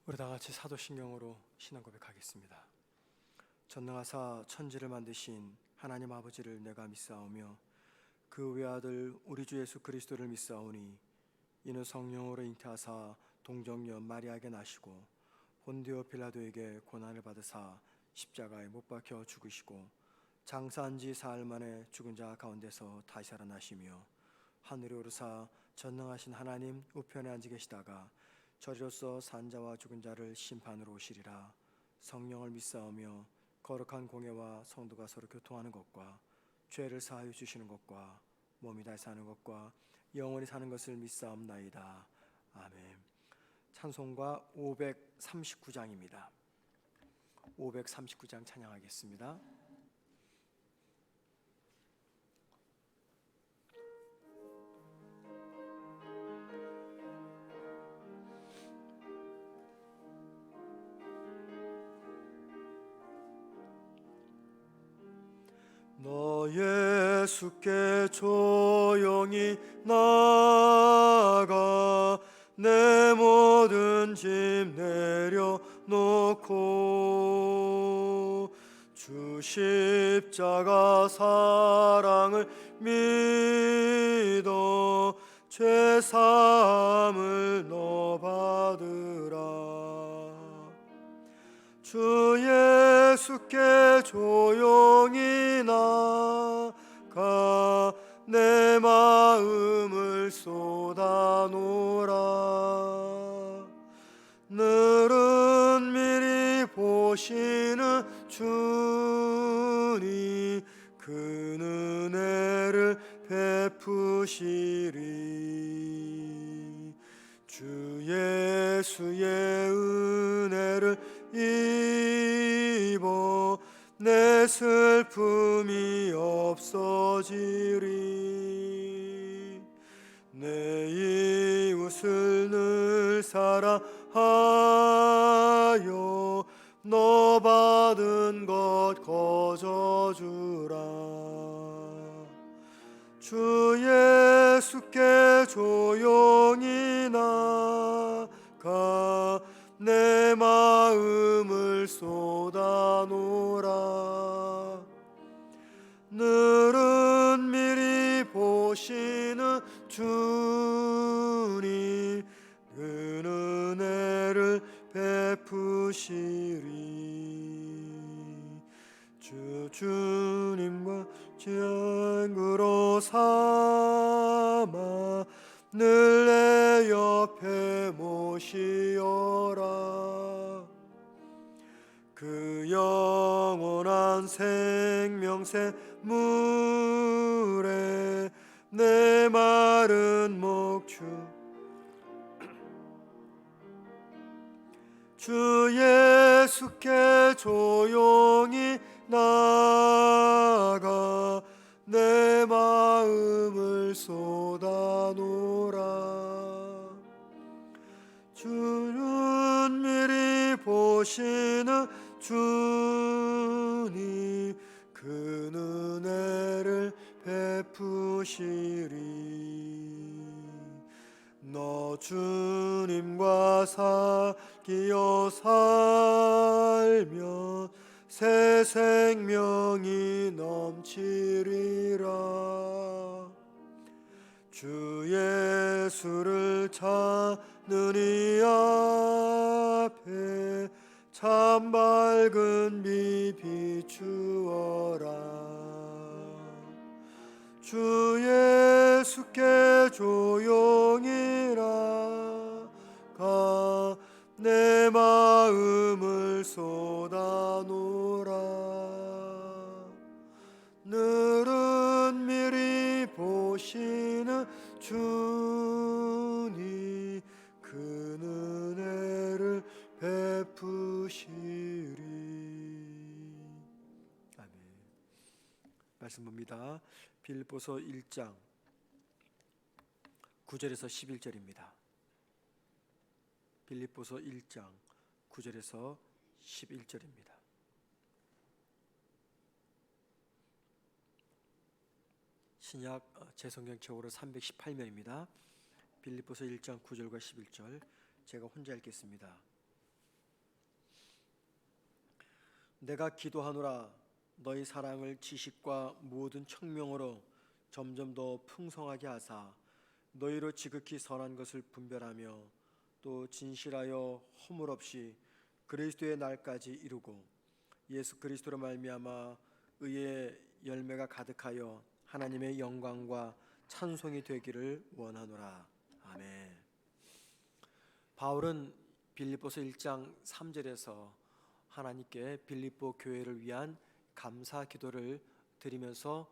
우리 다 같이 사도신경으로 신앙 고백하겠습니다. 전능하사 천지를 만드신 하나님 아버지를 내가 믿사오며 그 외아들 우리 주 예수 그리스도를 믿사오니 이는 성령으로 잉태하사 동정녀 마리아에게 나시고 본디오 빌라도에게 고난을 받으사 십자가에 못 박혀 죽으시고 장사한 지 사흘 만에 죽은 자 가운데서 다시 살아나시며 하늘에 오르사 전능하신 하나님 우편에 앉아 계시다가 저리로서 산자와 죽은 자를 심판으로 오시리라. 성령을 믿사오며 거룩한 공예와 성도가 서로 교통하는 것과 죄를 사하여 주시는 것과 몸이 다시 사는 것과 영원히 사는 것을 믿사옵나이다. 아멘. 찬송가 539장입니다. 539장 찬양하겠습니다. 너 예수께 조용히 나아가 내 모든 짐 내려놓고 주 십자가 사랑을 믿어 죄사함을 너 받으라. 주 예수께 조용히 나가 내 마음을 쏟아놓으라. 늘은 미리 보시는 주니 그 은혜를 베푸시리. 주 예수의 은혜를 입어 내 슬픔이 없어지리. 내 이웃을 늘 사랑하여 너 받은 것 거저주라. 주 예수께 조용히 나가 내 마음을 쏟아놓으라. 늘은 미리 보시는 주니 그 은혜를 베푸시리. 주님과 친구로 삼아 늘 내 옆에 모시어라. 그 영원한 생명새 물에 내 마른 목주 주 예수께 조용히 나가 내 마음을 쏟아놓으라. 주는 미리 보시는 주니 그 은혜를 베푸시리. 너 주님과 사귀어 살면 새 생명이 넘치리라. 주 예수를 찾는 이 앞에 참 밝은 빛 비추어라. 주 예수께 조용히 나가 내 마음을 쏟아놓으라. 늘은 미리 보시는 주니 그 은혜를 베푸시리. 아멘. 말씀 봅니다. 빌립보서 1장 9절에서 11절입니다. 빌립보서 1장 9절에서 11절입니다. 신약 재성경 책으로 318면입니다. 빌립보서 1장 9절과 11절 제가 혼자 읽겠습니다. 내가 기도하노라 너희 사랑을 지식과 모든 청명으로 점점 더 풍성하게 하사 너희로 지극히 선한 것을 분별하며 또 진실하여 허물 없이 그리스도의 날까지 이루고 예수 그리스도로 말미암아 의의 열매가 가득하여 하나님의 영광과 찬송이 되기를 원하노라. 아멘. 바울은 빌립보서 1장 3절에서 하나님께 빌립보 교회를 위한 감사 기도를 드리면서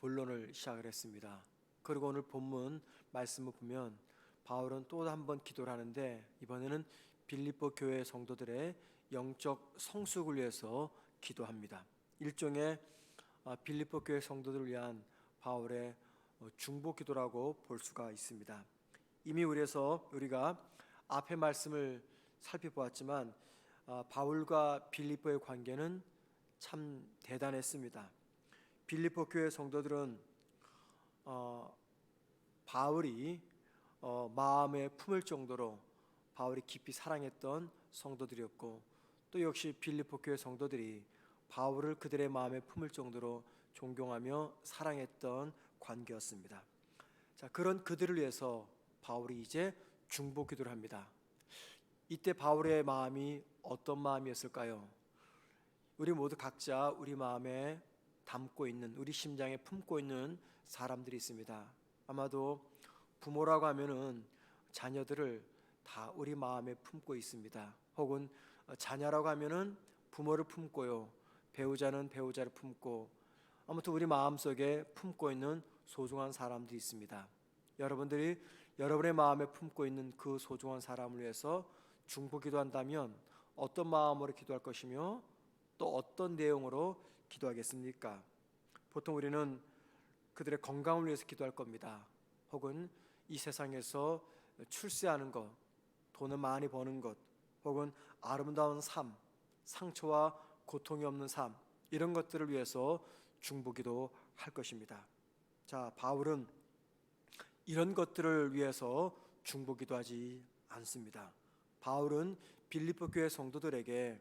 본론을 시작을 했습니다. 그리고 오늘 본문 말씀을 보면 바울은 또 한 번 기도를 하는데 이번에는 빌립보 교회 성도들의 영적 성숙을 위해서 기도합니다. 일종의 빌립보 교회 성도들을 위한 바울의 중보 기도라고 볼 수가 있습니다. 이미 우리가 앞의 말씀을 살펴보았지만 바울과 빌립보의 관계는 참 대단했습니다. 빌립보 교회 성도들은 바울이 마음에 품을 정도로 바울이 깊이 사랑했던 성도들이었고 또 역시 빌립보 교회 성도들이 바울을 그들의 마음에 품을 정도로 존경하며 사랑했던 관계였습니다. 자, 그런 그들을 위해서 바울이 이제 중보 기도를 합니다. 이때 바울의 마음이 어떤 마음이었을까요? 우리 모두 각자 우리 마음에 담고 있는, 우리 심장에 품고 있는 사람들이 있습니다. 아마도 부모라고 하면은 자녀들을 다 우리 마음에 품고 있습니다. 혹은 자녀라고 하면은 부모를 품고요, 배우자는 배우자를 품고, 아무튼 우리 마음속에 품고 있는 소중한 사람들이 있습니다. 여러분들이 여러분의 마음에 품고 있는 그 소중한 사람을 위해서 중보 기도한다면 어떤 마음으로 기도할 것이며 또 어떤 내용으로 기도하겠습니까? 보통 우리는 그들의 건강을 위해서 기도할 겁니다. 혹은 이 세상에서 출세하는 것, 돈을 많이 버는 것, 혹은 아름다운 삶, 상처와 고통이 없는 삶, 이런 것들을 위해서 중보 기도할 것입니다. 자, 바울은 이런 것들을 위해서 중보 기도하지 않습니다. 바울은 빌립보 교회 성도들에게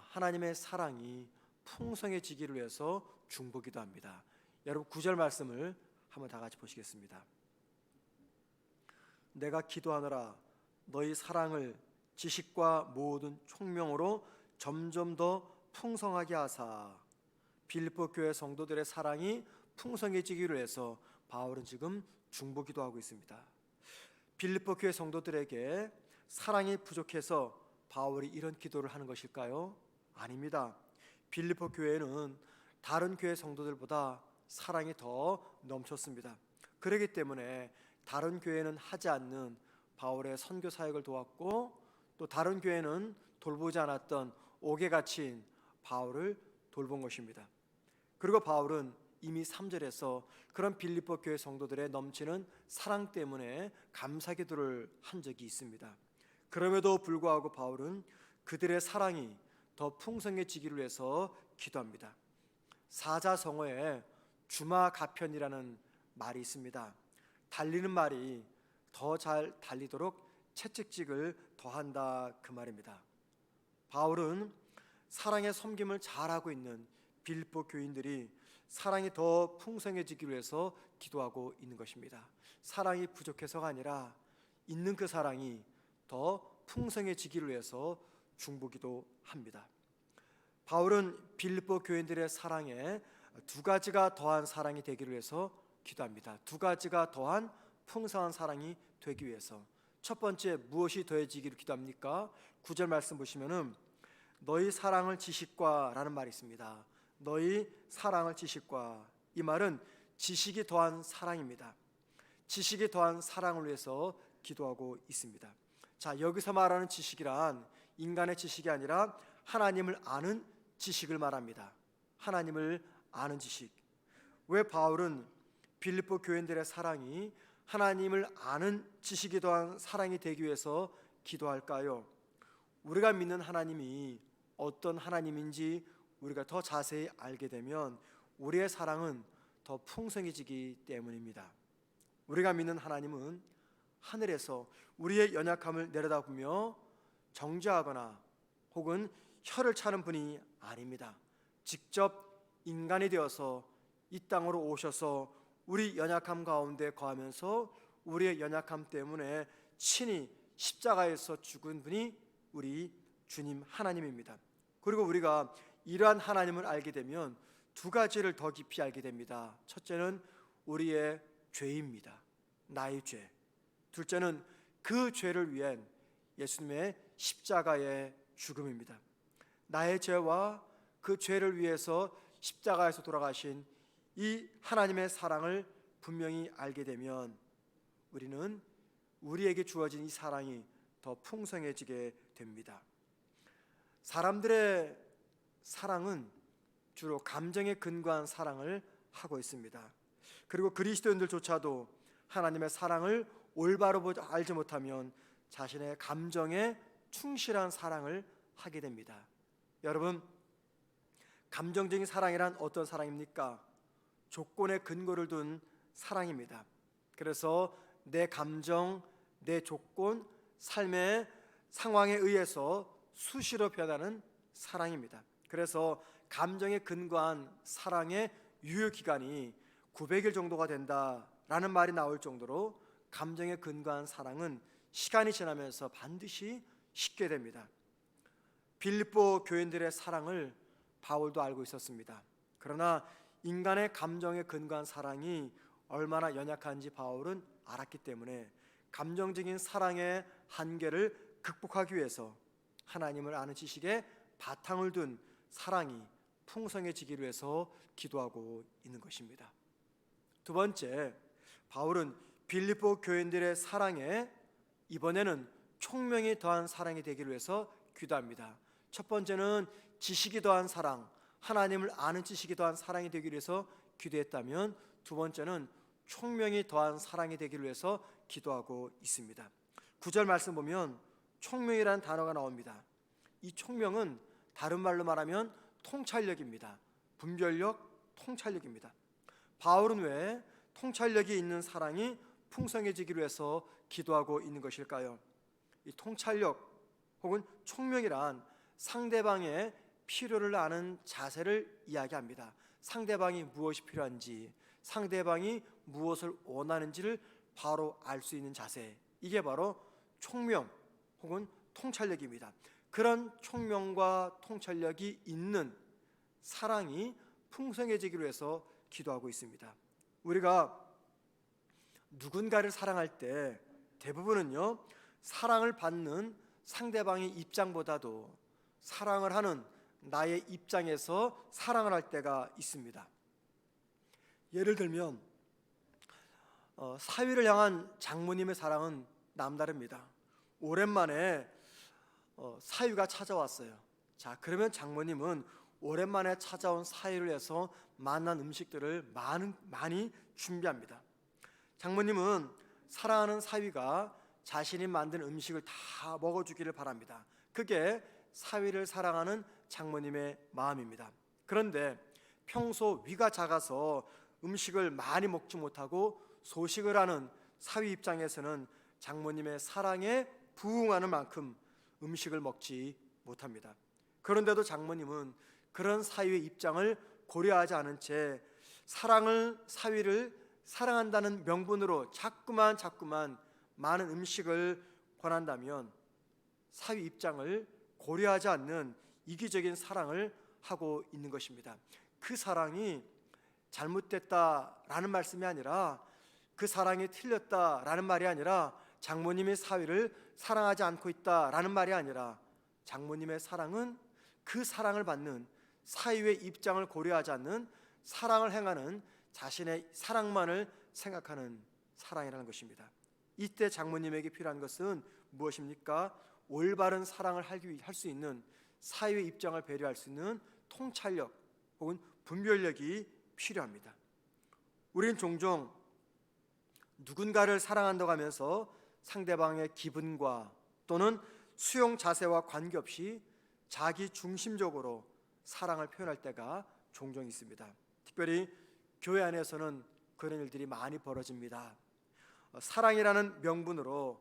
하나님의 사랑이 풍성해지기를 위해서 중보 기도합니다. 여러분 9절 말씀을 한번 다 같이 보시겠습니다. 내가 기도하노라 너희 사랑을 지식과 모든 총명으로 점점 더 풍성하게 하사. 빌립보 교회 성도들의 사랑이 풍성해지기를 위해서 바울은 지금 중보 기도하고 있습니다. 빌립보 교회 성도들에게 사랑이 부족해서 바울이 이런 기도를 하는 것일까요? 아닙니다. 빌립보 교회는 다른 교회 성도들보다 사랑이 더 넘쳤습니다. 그렇기 때문에 다른 교회는 하지 않는 바울의 선교 사역을 도왔고 또 다른 교회는 돌보지 않았던 옥에 갇힌 바울을 돌본 것입니다. 그리고 바울은 이미 3절에서 그런 빌립보 교회 성도들의 넘치는 사랑 때문에 감사 기도를 한 적이 있습니다. 그럼에도 불구하고 바울은 그들의 사랑이 더 풍성해지기를 위해서 기도합니다. 사자성어에 주마가편이라는 말이 있습니다. 달리는 말이 더 잘 달리도록 채찍질을 더한다, 그 말입니다. 바울은 사랑의 섬김을 잘하고 있는 빌립보 교인들이 사랑이 더 풍성해지기 위해서 기도하고 있는 것입니다. 사랑이 부족해서가 아니라 있는 그 사랑이 더 풍성해지기를 위해서 중보 기도합니다. 바울은 빌립보 교인들의 사랑에 두 가지가 더한 사랑이 되기를 위해서 기도합니다. 두 가지가 더한 풍성한 사랑이 되기 위해서. 첫 번째, 무엇이 더해지기를 기도합니까? 9절 말씀 보시면은 너희 사랑을 지식과 라는 말이 있습니다. 너희 사랑을 지식과, 이 말은 지식이 더한 사랑입니다. 지식이 더한 사랑을 위해서 기도하고 있습니다. 자, 여기서 말하는 지식이란 인간의 지식이 아니라 하나님을 아는 지식을 말합니다. 하나님을 아는 지식. 왜 바울은 빌립보 교인들의 사랑이 하나님을 아는 지식이 더한 사랑이 되기 위해서 기도할까요? 우리가 믿는 하나님이 어떤 하나님인지 우리가 더 자세히 알게 되면 우리의 사랑은 더 풍성해지기 때문입니다. 우리가 믿는 하나님은 하늘에서 우리의 연약함을 내려다보며 정죄하거나 혹은 혀를 차는 분이 아닙니다. 직접 인간이 되어서 이 땅으로 오셔서 우리 연약함 가운데 거하면서 우리의 연약함 때문에 친히 십자가에서 죽은 분이 우리 주님 하나님입니다. 그리고 우리가 이러한 하나님을 알게 되면 두 가지를 더 깊이 알게 됩니다. 첫째는 우리의 죄입니다. 나의 죄. 둘째는 그 죄를 위한 예수님의 십자가의 죽음입니다. 나의 죄와 그 죄를 위해서 십자가에서 돌아가신 이 하나님의 사랑을 분명히 알게 되면 우리는 우리에게 주어진 이 사랑이 더 풍성해지게 됩니다. 사람들의 사랑은 주로 감정에 근거한 사랑을 하고 있습니다. 그리고 그리스도인들조차도 하나님의 사랑을 올바로 알지 못하면 자신의 감정에 충실한 사랑을 하게 됩니다. 여러분, 감정적인 사랑이란 어떤 사랑입니까? 조건에 근거를 둔 사랑입니다. 그래서 내 감정, 내 조건, 삶의 상황에 의해서 수시로 변하는 사랑입니다. 그래서 감정에 근거한 사랑의 유효기간이 900일 정도가 된다라는 말이 나올 정도로 감정에 근거한 사랑은 시간이 지나면서 반드시 식게 됩니다. 빌립보 교인들의 사랑을 바울도 알고 있었습니다. 그러나 인간의 감정에 근거한 사랑이 얼마나 연약한지 바울은 알았기 때문에 감정적인 사랑의 한계를 극복하기 위해서 하나님을 아는 지식에 바탕을 둔 사랑이 풍성해지기 위해서 기도하고 있는 것입니다. 두 번째, 바울은 빌립보 교인들의 사랑에 이번에는 총명이 더한 사랑이 되기를 위해서 기도합니다. 첫 번째는 지식이 더한 사랑, 하나님을 아는 지식이 더한 사랑이 되기 위해서 기도했다면 두 번째는 총명이 더한 사랑이 되기를 위해서 기도하고 있습니다. 9절 말씀 보면 총명이라는 단어가 나옵니다. 이 총명은 다른 말로 말하면 통찰력입니다. 분별력, 통찰력입니다. 바울은 왜 통찰력이 있는 사랑이 풍성해지기를 위해서 기도하고 있는 것일까요? 이 통찰력 혹은 총명이란 상대방의 필요를 아는 자세를 이야기합니다. 상대방이 무엇이 필요한지, 상대방이 무엇을 원하는지를 바로 알 수 있는 자세, 이게 바로 총명 혹은 통찰력입니다. 그런 총명과 통찰력이 있는 사랑이 풍성해지기로 해서 기도하고 있습니다. 우리가 누군가를 사랑할 때 대부분은요, 사랑을 받는 상대방의 입장보다도 사랑을 하는 나의 입장에서 사랑을 할 때가 있습니다. 예를 들면 사위를 향한 장모님의 사랑은 남다릅니다. 오랜만에 사위가 찾아왔어요. 자, 그러면 장모님은 오랜만에 찾아온 사위를 위해서 만난 음식들을 많이 준비합니다. 장모님은 사랑하는 사위가 자신이 만든 음식을 다 먹어주기를 바랍니다. 그게 사위를 사랑하는 장모님의 마음입니다. 그런데 평소 위가 작아서 음식을 많이 먹지 못하고 소식을 하는 사위 입장에서는 장모님의 사랑에 부응하는 만큼 음식을 먹지 못합니다. 그런데도 장모님은 그런 사위의 입장을 고려하지 않은 채 사위를 사랑한다는 명분으로 자꾸만 많은 음식을 권한다면 사위 입장을 고려하지 않는 이기적인 사랑을 하고 있는 것입니다. 그 사랑이 잘못됐다라는 말씀이 아니라, 그 사랑이 틀렸다라는 말이 아니라, 장모님의 사위를 사랑하지 않고 있다라는 말이 아니라, 장모님의 사랑은 그 사랑을 받는 사위의 입장을 고려하지 않는 사랑을 행하는 자신의 사랑만을 생각하는 사랑이라는 것입니다. 이때 장모님에게 필요한 것은 무엇입니까? 올바른 사랑을 할 수 있는, 사위의 입장을 배려할 수 있는 통찰력 혹은 분별력이 필요합니다. 우리는 종종 누군가를 사랑한다고 하면서 상대방의 기분과 또는 수용 자세와 관계없이 자기 중심적으로 사랑을 표현할 때가 종종 있습니다. 특별히 교회 안에서는 그런 일들이 많이 벌어집니다. 사랑이라는 명분으로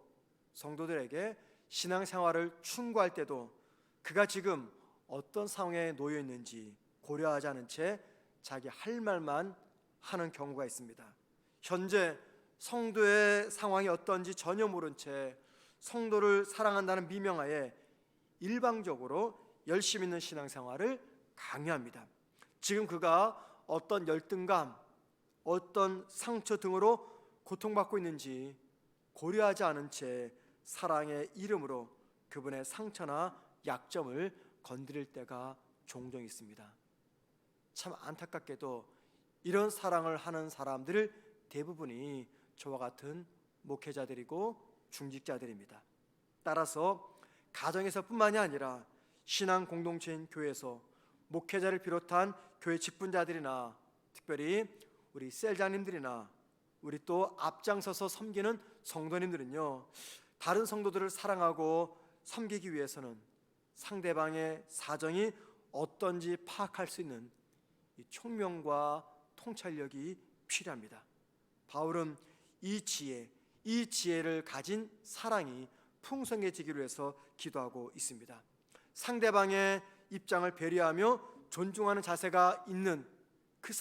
성도들에게 신앙생활을 충고할 때도 그가 지금 어떤 상황에 놓여 있는지 고려하지 않은 채 자기 할 말만 하는 경우가 있습니다. 현재 성도의 상황이 어떤지 전혀 모른 채 성도를 사랑한다는 미명하에 일방적으로 열심히 있는 신앙생활을 강요합니다. 지금 그가 어떤 열등감, 어떤 상처 등으로 고통받고 있는지 고려하지 않은 채 사랑의 이름으로 그분의 상처나 약점을 건드릴 때가 종종 있습니다. 참 안타깝게도 이런 사랑을 하는 사람들 대부분이 저와 같은 목회자들이고 중직자들입니다. 따라서 가정에서뿐만이 아니라 신앙 공동체인 교회에서 목회자를 비롯한 교회 직분자들이나 특별히 우리 셀자님들이나 우리 또 앞장서서 섬기는 성도님들은요, 다른 성도들을 사랑하고 섬기기 위해서는 상대방의 사정이 어떤지 파악할 수 있는 이 총명과 통찰력이 필요합니다. 바울은 이 지혜를 가진 사랑이 풍성해지기로 해서 기도하고 있습니다. 상대방의 입장을 배려하며 존중하는 자세가 있는 그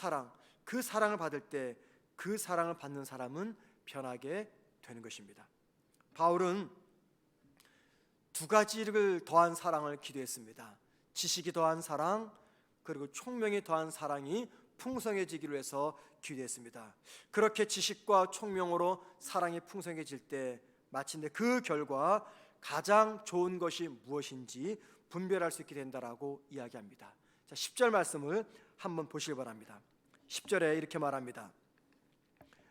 사랑을 받을 때 그 사랑을 받는 사람은 변하게 되는 것입니다. 바울은 두 가지를 더한 사랑을 기도했습니다. 지식이 더한 사랑, 그리고 총명이 더한 사랑이 풍성해지기로 해서 기도했습니다. 그렇게 지식과 총명으로 사랑이 풍성해질 때 마침내 그 결과 가장 좋은 것이 무엇인지 분별할 수 있게 된다라고 이야기합니다. 자, 10절 말씀을 한번 보시기 바랍니다. 10절에 이렇게 말합니다.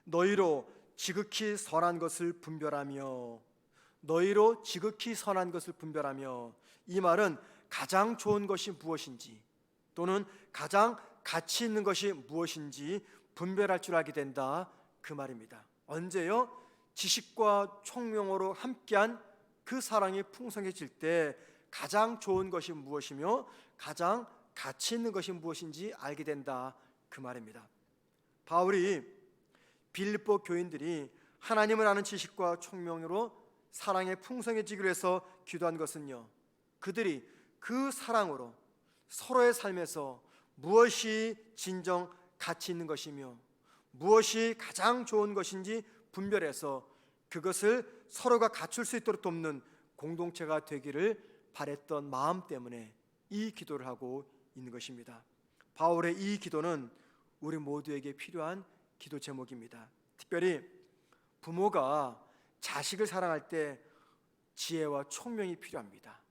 너희로 지극히 선한 것을 분별하며, 너희로 지극히 선한 것을 분별하며, 이 말은 가장 좋은 것이 무엇인지 또는 가장 가치 있는 것이 무엇인지 분별할 줄 알게 된다, 그 말입니다. 언제요? 지식과 총명으로 함께한 그 사랑이 풍성해질 때 가장 좋은 것이 무엇이며 가장 가치 있는 것이 무엇인지 알게 된다, 그 말입니다. 바울이 빌립보 교인들이 하나님을 아는 지식과 총명으로 사랑에 풍성해지기로 해서 기도한 것은요, 그들이 그 사랑으로 서로의 삶에서 무엇이 진정 가치 있는 것이며 무엇이 가장 좋은 것인지 분별해서 그것을 서로가 갖출 수 있도록 돕는 공동체가 되기를 바랬던 마음 때문에 이 기도를 하고 있는 것입니다. 바울의 이 기도는 우리 모두에게 필요한 기도 제목입니다. 특별히 부모가 자식을 사랑할 때 지혜와 총명이 필요합니다.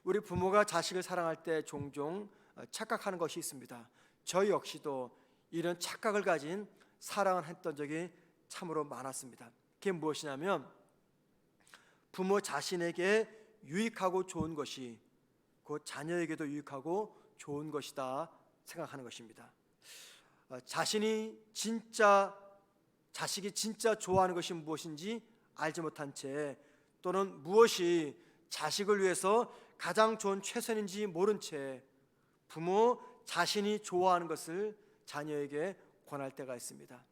우리 부모가 자식을 사랑할 때 종종 착각하는 것이 있습니다. 저 역시도 이런 착각을 가진 사랑을 했던 적이 참으로 많았습니다. 그게 무엇이냐면 부모 자신에게 유익하고 좋은 것이 그 자녀에게도 유익하고 좋은 것이다 생각하는 것입니다. 자식이 진짜 좋아하는 것이 무엇인지 알지 못한 채 또는 무엇이 자식을 위해서 가장 좋은 최선인지 모른 채 부모 자신이 좋아하는 것을 자녀에게 권할 때가 있습니다.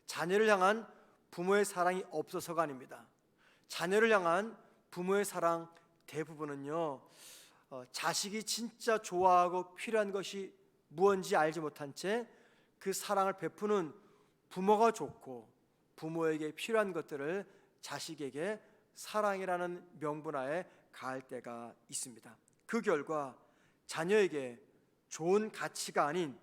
자녀를 향한 부모의 사랑이 없어서가 아닙니다. 자녀를 향한 부모의 사랑 대부분은요, 자식이 진짜 좋아하고 필요한 것이 무엇인지 알지 못한 채 그 사랑을 베푸는 부모가 좋고 부모에게 필요한 것들을 자식에게 사랑이라는 명분하에 가할 때가 있습니다. 그 결과 자녀에게 좋은 가치가 아닌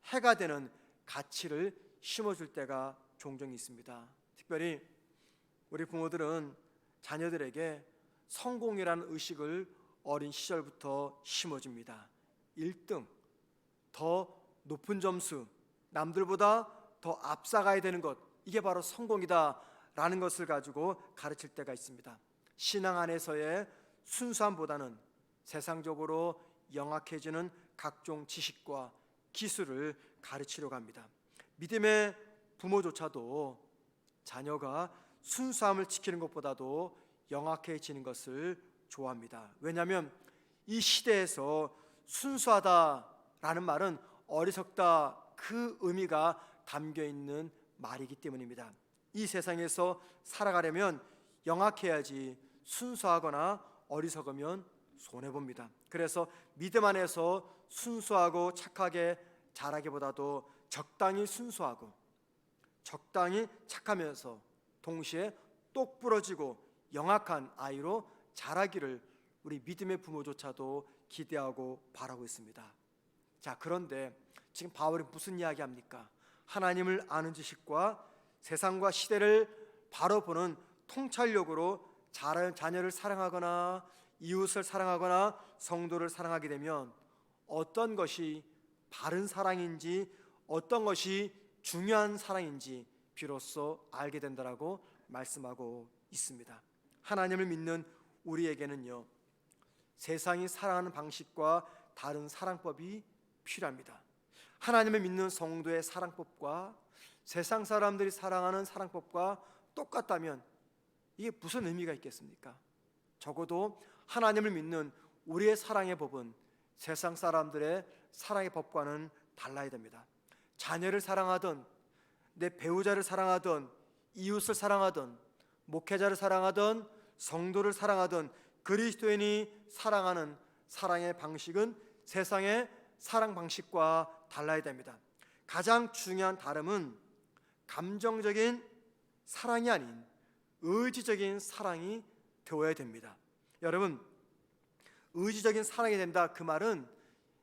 해가 되는 가치를 심어줄 때가 종종 있습니다. 특별히 우리 부모들은 자녀들에게 성공이라는 의식을 어린 시절부터 심어줍니다. 1등, 더 높은 점수, 남들보다 더 앞서가야 되는 것, 이게 바로 성공이다 라는 것을 가지고 가르칠 때가 있습니다. 신앙 안에서의 순수함보다는 세상적으로 영악해지는 각종 지식과 기술을 가르치려고 합니다. 믿음의 부모조차도 자녀가 순수함을 지키는 것보다도 영악해지는 것을 좋아합니다. 왜냐하면 이 시대에서 순수하다라는 말은 어리석다, 그 의미가 담겨있는 말이기 때문입니다. 이 세상에서 살아가려면 영악해야지 순수하거나 어리석으면 손해봅니다. 그래서 믿음 안에서 순수하고 착하게 자라기보다도 적당히 순수하고 적당히 착하면서 동시에 똑부러지고 영악한 아이로 자라기를 우리 믿음의 부모조차도 기대하고 바라고 있습니다. 자, 그런데 지금 바울이 무슨 이야기 합니까? 하나님을 아는 지식과 세상과 시대를 바로 보는 통찰력으로 자녀를 사랑하거나 이웃을 사랑하거나 성도를 사랑하게 되면 어떤 것이 바른 사랑인지, 어떤 것이 중요한 사랑인지 비로소 알게 된다라고 말씀하고 있습니다. 하나님을 믿는 우리에게는요, 세상이 사랑하는 방식과 다른 사랑법이 필요합니다. 하나님을 믿는 성도의 사랑법과 세상 사람들이 사랑하는 사랑법과 똑같다면 이게 무슨 의미가 있겠습니까? 적어도 하나님을 믿는 우리의 사랑의 법은 세상 사람들의 사랑의 법과는 달라야 됩니다. 자녀를 사랑하든, 내 배우자를 사랑하든, 이웃을 사랑하든, 목회자를 사랑하든, 성도를 사랑하든, 그리스도인이 사랑하는 사랑의 방식은 세상의 사랑 방식과 달라야 됩니다. 가장 중요한 다름은 감정적인 사랑이 아닌 의지적인 사랑이 되어야 됩니다. 여러분, 의지적인 사랑이 된다, 그 말은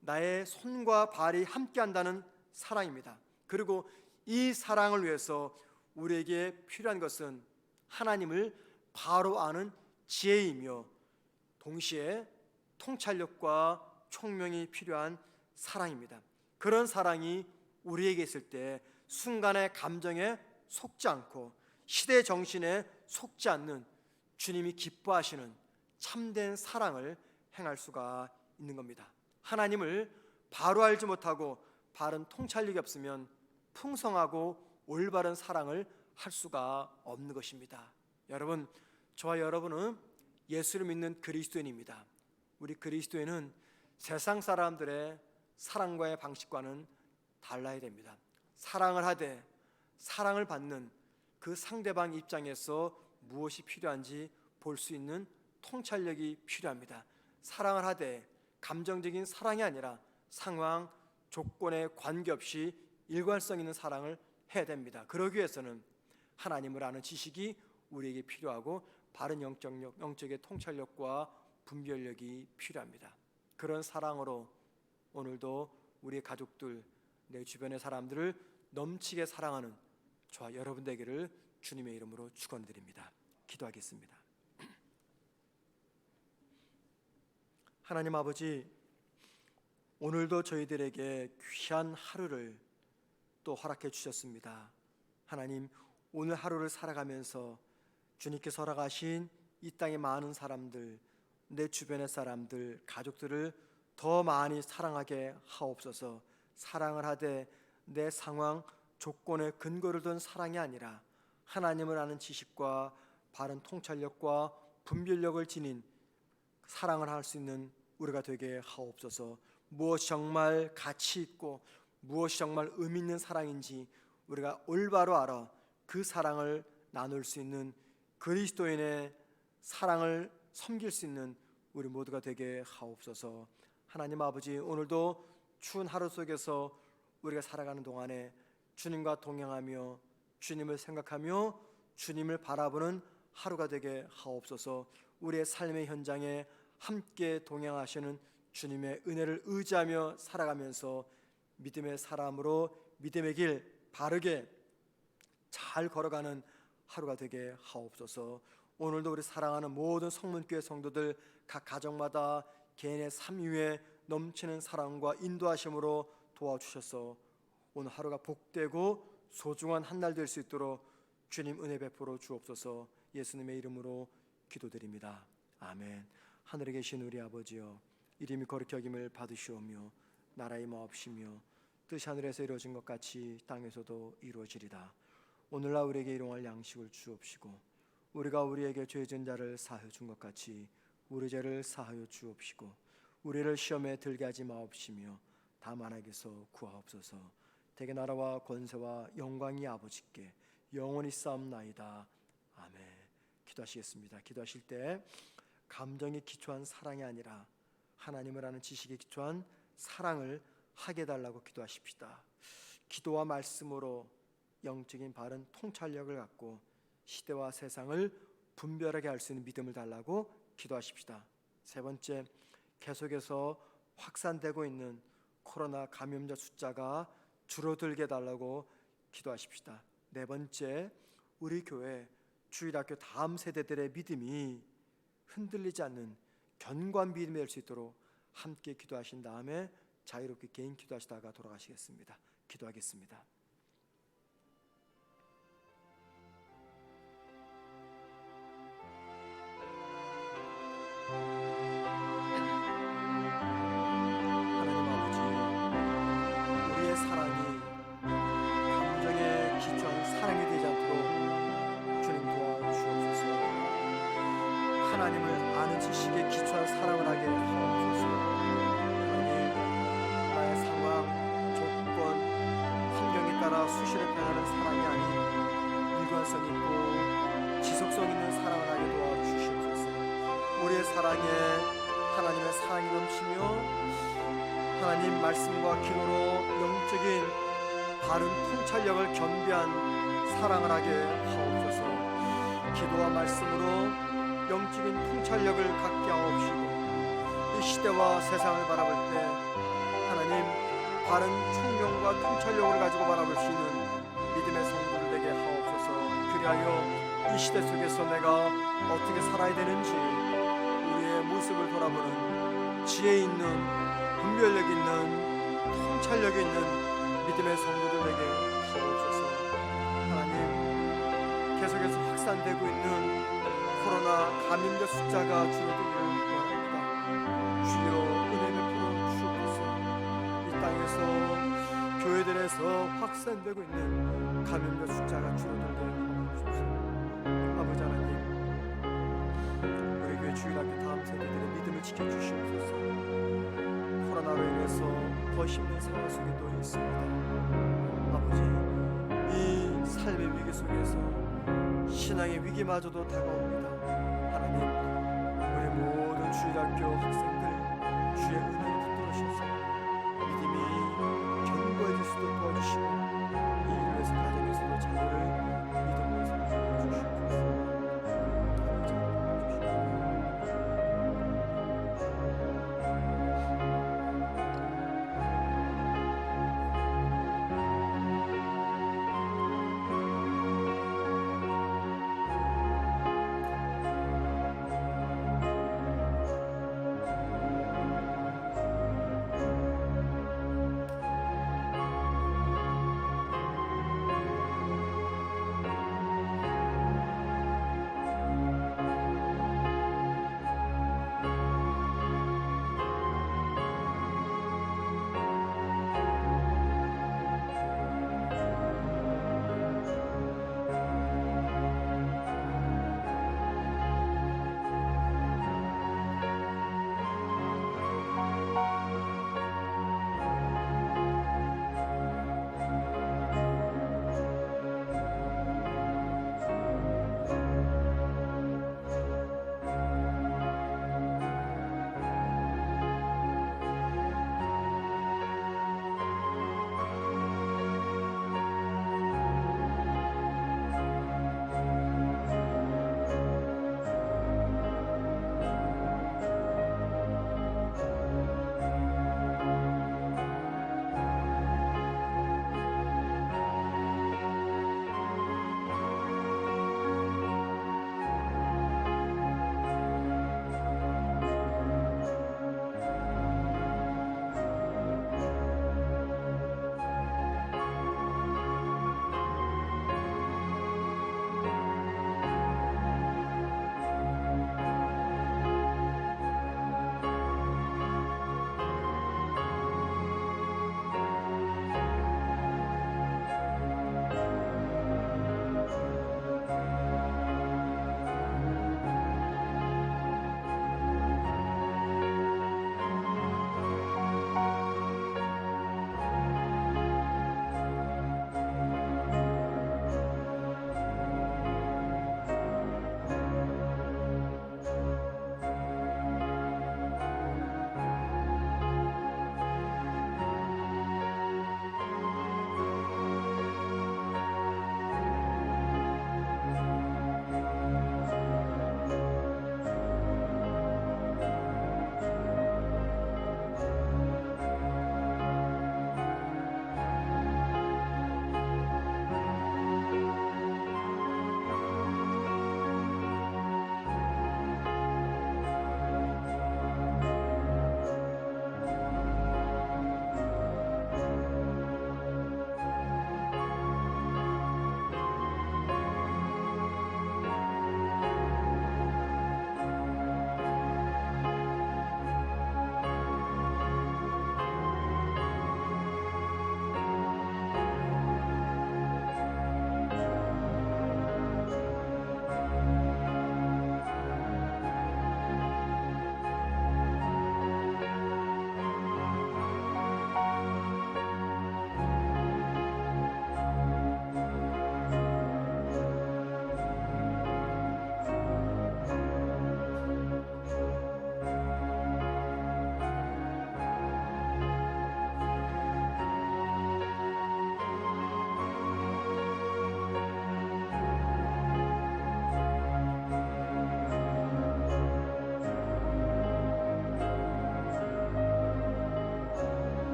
나의 손과 발이 함께 한다는 사랑입니다. 그리고 이 사랑을 위해서 우리에게 필요한 것은 하나님을 바로 아는 지혜이며 동시에 통찰력과 총명이 필요한 사랑입니다. 그런 사랑이 우리에게 있을 때 순간의 감정에 속지 않고 시대 정신에 속지 않는 주님이 기뻐하시는 참된 사랑을 행할 수가 있는 겁니다. 하나님을 바로 알지 못하고 바른 통찰력이 없으면 풍성하고 올바른 사랑을 할 수가 없는 것입니다. 여러분, 저와 여러분은 예수를 믿는 그리스도인입니다. 우리 그리스도인은 세상 사람들의 사랑과의 방식과는 달라야 됩니다. 사랑을 하되 사랑을 받는 그 상대방 입장에서 무엇이 필요한지 볼 수 있는 통찰력이 필요합니다. 사랑을 하되 감정적인 사랑이 아니라 상황, 조건에 관계없이 일관성 있는 사랑을 해야 됩니다. 그러기 위해서는 하나님을 아는 지식이 우리에게 필요하고 바른 영적의 통찰력과 분별력이 필요합니다. 그런 사랑으로 오늘도 우리 가족들, 내 주변의 사람들을 넘치게 사랑하는 저와 여러분 되기를 주님의 이름으로 축원드립니다. 기도하겠습니다. 하나님 아버지, 오늘도 저희들에게 귀한 하루를 또 허락해 주셨습니다. 하나님, 오늘 하루를 살아가면서 주님께서 허락하신 이 땅의 많은 사람들, 내 주변의 사람들, 가족들을 더 많이 사랑하게 하옵소서. 사랑을 하되 내 상황, 조건에 근거를 둔 사랑이 아니라 하나님을 아는 지식과 바른 통찰력과 분별력을 지닌 사랑을 할 수 있는 우리가 되게 하옵소서. 무엇이 정말 가치 있고 무엇이 정말 의미 있는 사랑인지 우리가 올바로 알아 그 사랑을 나눌 수 있는 그리스도인의 사랑을 섬길 수 있는 우리 모두가 되게 하옵소서. 하나님 아버지, 오늘도 추운 하루 속에서 우리가 살아가는 동안에 주님과 동행하며 주님을 생각하며 주님을 바라보는 하루가 되게 하옵소서. 우리의 삶의 현장에 함께 동행하시는 주님의 은혜를 의지하며 살아가면서 믿음의 사람으로 믿음의 길 바르게 잘 걸어가는 하루가 되게 하옵소서. 오늘도 우리 사랑하는 모든 성문교회 성도들 각 가정마다 개인의 삶 위에 넘치는 사랑과 인도하심으로 도와주셔서 오늘 하루가 복되고 소중한 한 날 될 수 있도록 주님 은혜 베풀어 주옵소서. 예수님의 이름으로 기도드립니다. 아멘. 하늘에 계신 우리 아버지여, 이름이 거룩히 여김을 받으시오며 나라의 마옵시며 뜻이 하늘에서 이루어진 것 같이 땅에서도 이루어지리다. 오늘날 우리에게 일용할 양식을 주옵시고 우리가 우리에게 죄 지은 자를 사하여 준 것 같이 우리 죄를 사하여 주옵시고 우리를 시험에 들게 하지 마옵시며 다만 악에서 구하옵소서. 대개 나라와 권세와 영광이 아버지께 영원히 싸움나이다. 아멘. 기도하시겠습니다. 기도하실 때 감정에 기초한 사랑이 아니라 하나님을 아는 지식에 기초한 사랑을 하게 해달라고 기도하십시다. 기도와 말씀으로 영적인 바른 통찰력을 갖고 시대와 세상을 분별하게 할 수 있는 믿음을 달라고 기도하십시다. 세 번째, 계속해서 확산되고 있는 코로나 감염자 숫자가 줄어들게 해달라고 기도하십시다. 네 번째, 우리 교회 주일학교 다음 세대들의 믿음이 흔들리지 않는 견고한 믿음이 될 수 있도록 함께 기도하신 다음에 자유롭게 개인 기도하시다가 돌아가시겠습니다. 기도하겠습니다. 하나님 아버지, 우리의 사랑이 감정에 기초한 사랑이 되지 않도록 주님 도와주옵소서. 하나님을 아는 지식에 기초한 사랑을 하게 하옵소서. 하나님, 나의 상황, 조건, 환경에 따라 수시로 변하는 사랑이 아닌 일관성 있고 지속성 있는 사랑을 하게 도와주시옵소서. 우리의 사랑에 하나님의 사랑이 넘치며 하나님 말씀과 기도로 영적인 바른 통찰력을 겸비한 사랑을 하게 하옵소서. 기도와 말씀으로 영적인 통찰력을 갖게 하옵시고 이 시대와 세상을 바라볼 때 하나님 바른 총명과 통찰력을 가지고 바라볼 수 있는 믿음의 성도들 되게 하옵소서. 그리하여 이 시대 속에서 내가 어떻게 살아야 되는지 우리의 모습을 돌아보는 지혜 있는, 분별력 있는, 통찰력 있는 믿음의 성도들 되게 하옵소서. 하나님, 계속해서 확산되고 있는 코로나 감염자 숫자가 줄어들기를 원합니다. 주여 은혜 베풀어 주옵소서. 이 땅에서 교회들에서 확산되고 있는 감염자 숫자가 줄어들게 하옵소서. 아버지 하나님, 우리 교회 주일학교 다음 세대들의 믿음을 지켜주시옵소서. 코로나로 인해서 더 힘든 상황 속에 놓여 있습니다. 아버지, 이 삶의 위기 속에서 신앙의 위기마저도 다가옵니다. 하나님, 우리 모든 주일학교 학생들 주의 은혜